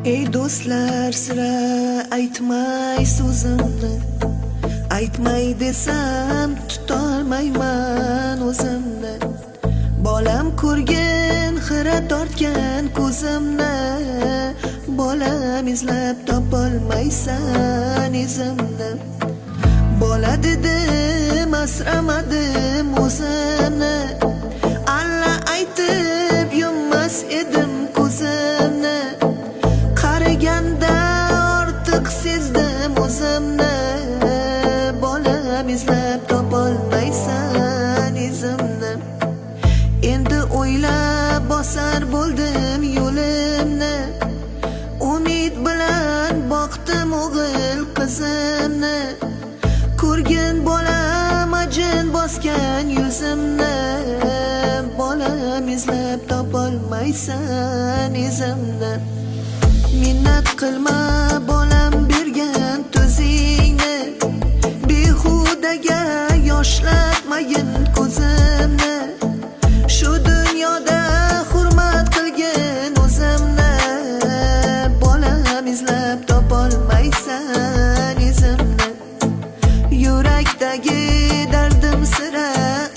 Ey do'stlar, sira aytmay so'zimni, aytmay desam tutolmayman o'zimni. Bolam ko'rgin, xira tortgan ko'zimni, bolam izlab topolmaysan izimni. Bola dedim, asramadim o'zimni, alla aytib yummas edim ko'zimni. Qaraganda ortiq sezdim o'zimni, bolam izlab topolmaysan izimni. Endi o'ylab bosar bo'ldim yo'limni, umid bilan boqdim o'g'il qizimni. Ko'rgin bolam ajin bosgan yuzimni, bolam izlab topolmaysan izimni. Minnat qilma bolam bergan tuzingni, behudaga yoshlatmayin ko'zimni. Shu dunyoda hurmat qilgin o'zimni, bolam izlab topolmaysan izimni. Yurakdagi dardim sira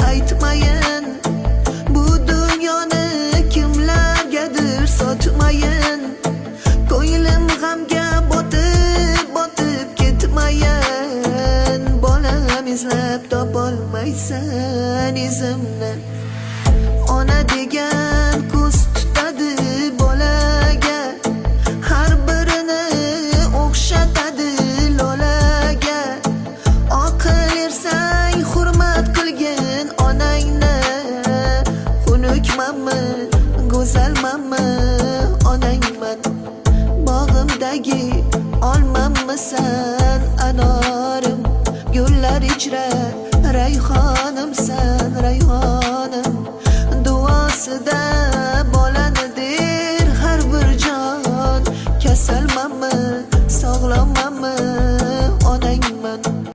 aytmayin, bu dunyoni kimlargadir sotmayin. Ko'nglim g'amga botib ketmayin, bolam izlab topolmaysan izimni. Ona degan ko'z tutadi bolaga, har birini o'xshatadi lolaga. Oqil ersang hurmat qilgin onangni, xunukmanmi, go'zalmanmi, onangman. Bog'imdagi olmammisan anorim, gullar ichra rayhonimsan rayhonim. Duosida